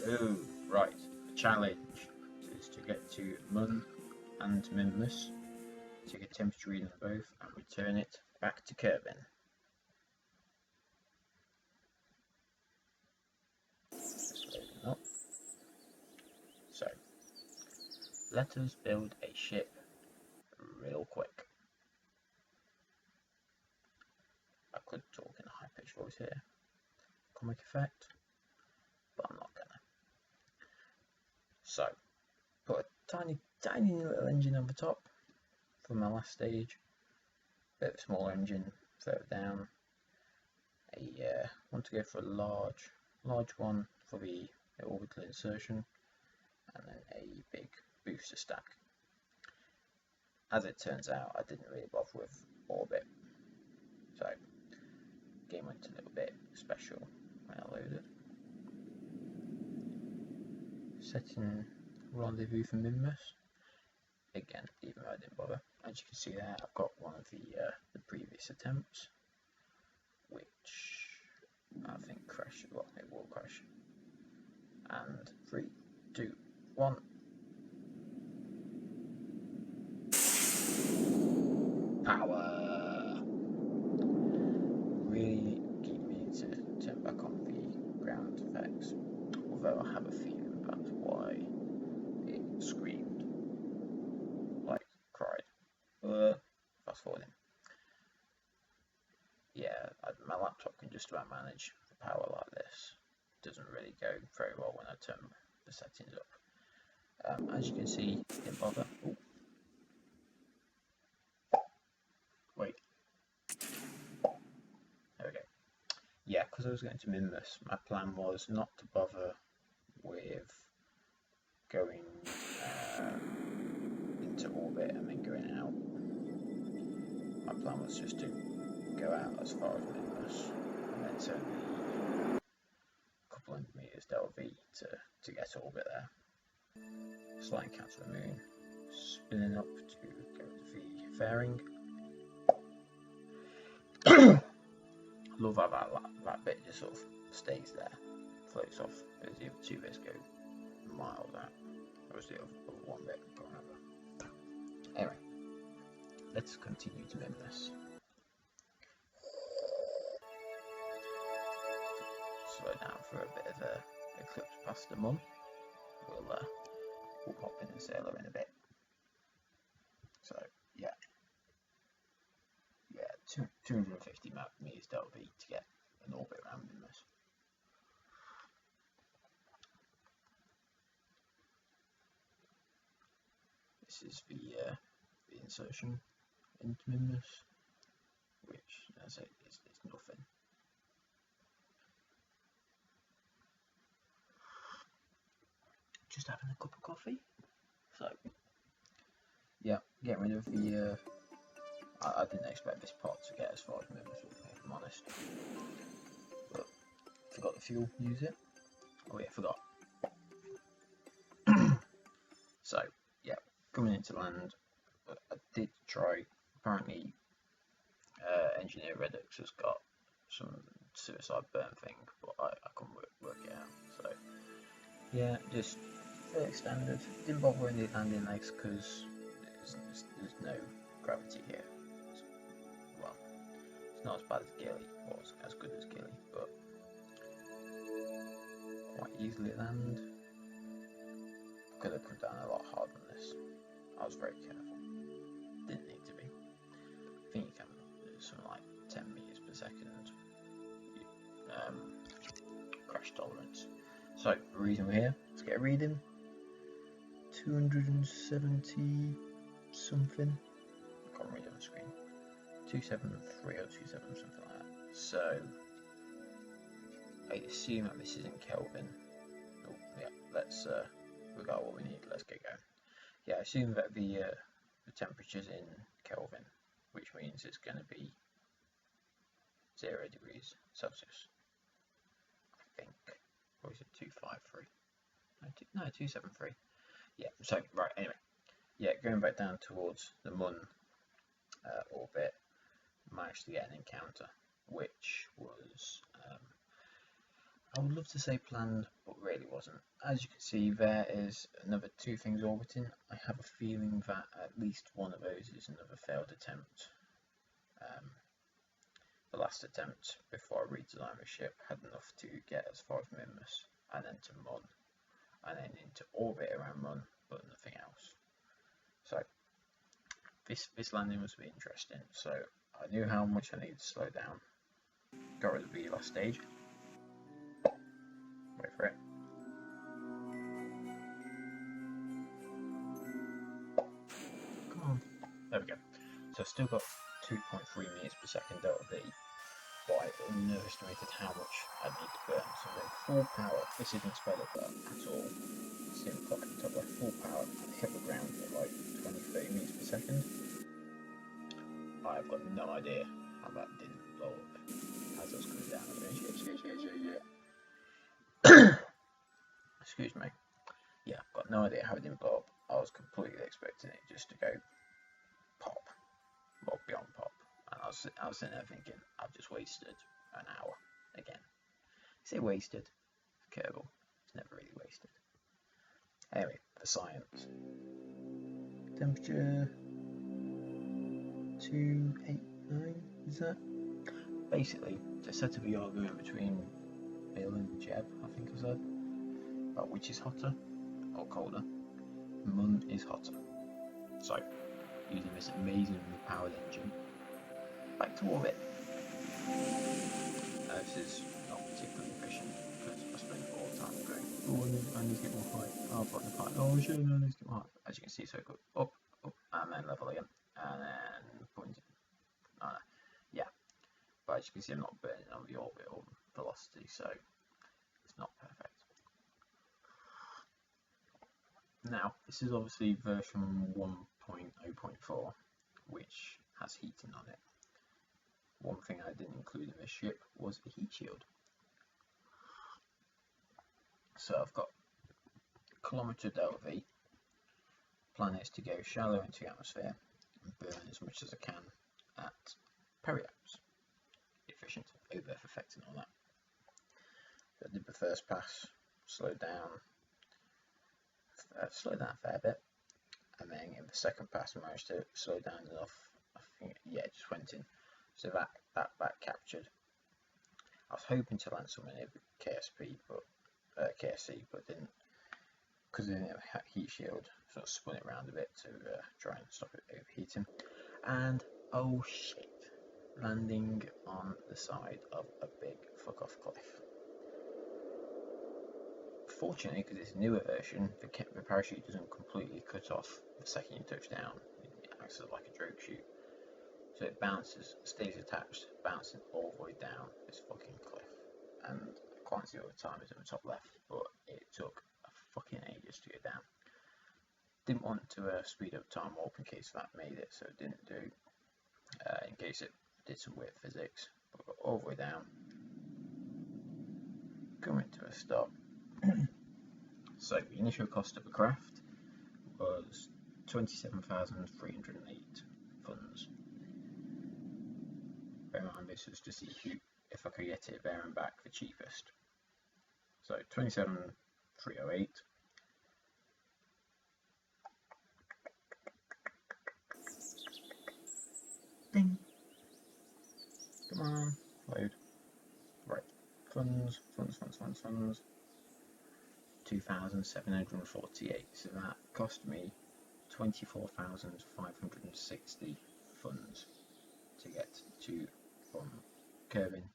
Oh, right. The challenge is to get to Mun and Minmus, take a temperature reading of both, and return it back to Kerbal. Just loading up. So, let us build a ship real quick. I could talk in a high-pitched voice here, comic effect, but I'm not gonna. So, put a tiny little engine on the top for my last stage, bit of a smaller engine further down. Want to go for a large one for the orbital insertion, and then a big booster stack. As it turns out, I didn't really bother with orbit, so game went a little bit special when I loaded. Setting rendezvous for Minmus. Again, even though I didn't bother. As you can see there, I've got one of the previous attempts, which I think crashed. Well, it will crash. And 3, 2, 1. Power! Really keep me to turn back on the ground effects, although I have a feeling that's why it screamed, like cried. Fast forwarding. Yeah, my laptop can just about manage the power like this. Doesn't really go very well when I turn the settings up. As you can see, didn't bother. Ooh. Wait. There we go. Yeah, because I was going to Minmus, my plan was not to bother with going into orbit and then going out. My plan was just to go out as far as Minmus and then turn the couple hundred meters delta V to get to orbit there. Sliding counter the moon, spinning up to go to the fairing. Love how that bit just sort of stays there, floats off, as the other two bits go miles out. Or was the other one bit? I can't remember. Anyway, let's continue to Minmus. Slow down for a bit of a eclipse past the Mun. We'll pop in and sail her in a bit. So yeah, 250 meters delta V to get an orbit around Minmus. This is the insertion into Minmus, which, as I say, is nothing. Just having a cup of coffee. So yeah, getting rid of the. I didn't expect this pot to get as far as Minmus, if I'm honest. But forgot the fuel. Use it. Oh yeah, forgot. So yeah, coming into land, I did try. Apparently, Engineer Redux has got some suicide burn thing, but I couldn't work it out. So yeah, just fairly standard. Didn't bother in the landing legs because there's no gravity here. Well, it's not as bad as Gilly, or as good as Gilly, but quite easily land. Could have come down a lot harder than this. I was very careful. Didn't need to be. I think you can do something like 10 meters per second. Crash tolerance. So the reason we're here, let's get a reading. 270 something. I can't read it on the screen. 273 or 27 something like that. So I assume that this is in Kelvin. Oh yeah, let's we got what we need. Let's get going. Yeah, I assume that the temperature's in Kelvin, which means it's going to be 0 degrees Celsius. I think. Or is it 253? No, 273. Yeah, so, right, anyway. Yeah, going back down towards the Mun orbit, managed to get an encounter, which was, I would love to say planned, but really wasn't. As you can see, there is another 2 things orbiting. I have a feeling that at least one of those is another failed attempt. The last attempt before I redesigned the ship had enough to get as far as Minmus and then to Mun and then into orbit around Mun, but nothing else. So this landing must be interesting. So I knew how much I needed to slow down. Got rid of the last stage. Wait for it. Come on. There we go. So I've still got 2.3 meters per second delta V, but I underestimated how much I need to burn. So I'm going full power. This isn't sped up at all. See the clock at the top there. Full power and hit the ground at like 20-30 meters per second. I've got no idea how that didn't blow up as I was coming down. I was going shit. Excuse me. Yeah, I've got no idea how it didn't blow up. I was completely expecting it just to go pop, well beyond pop, and I was sitting there thinking, I've just wasted an hour again. I say wasted, Kerbal, it's never really wasted. Anyway, for science. Temperature 289, is that? Basically, to set up a argument between Bill and Jeb, I think I said, about which is hotter or colder. Mun is hotter. So, using this amazingly powered engine, back to orbit. This is not particularly efficient because I spend all the time going, oh, I need to get more height. Oh, I've got the height. Oh, shit, no, I need to get more height. As you can see, so go up, and then level again, and then pointing. Yeah, but as you can see, I'm not burning on the orbital velocity, so it's not perfect. Now, this is obviously version 1.0.4, which has heating on it. One thing I didn't include in this ship was a heat shield. So I've got kilometre delta V. Plan is to go shallow into the atmosphere and burn as much as I can at periapse. Efficient, over effect and all that. So I did the first pass, slowed down a fair bit, and then in the second pass I managed to slow down enough. I think, yeah, it just went in. So that captured. I was hoping to land something near the KSC, but didn't, because it didn't have a heat shield. So I spun it around a bit to try and stop it overheating. And oh shit, landing on the side of a big fuck off cliff. Fortunately, because it's a newer version, the parachute doesn't completely cut off the second you touch down. It acts as like a drogue chute. So it bounces, stays attached, bouncing all the way down this fucking cliff. And I can't see what the time is at the top left, but it took a fucking ages to get down. Didn't want to speed up time warp in case that made it, so it didn't do. In case it did some weird physics, but got all the way down. Coming to a stop. So the initial cost of the craft was 27,308 funds. Bear in mind this was to see if I could get it there and back the cheapest. So 27,308. Ding. Come on, load. Right, funds. 2,748. So that cost me 24,560 funds to get from Kerbal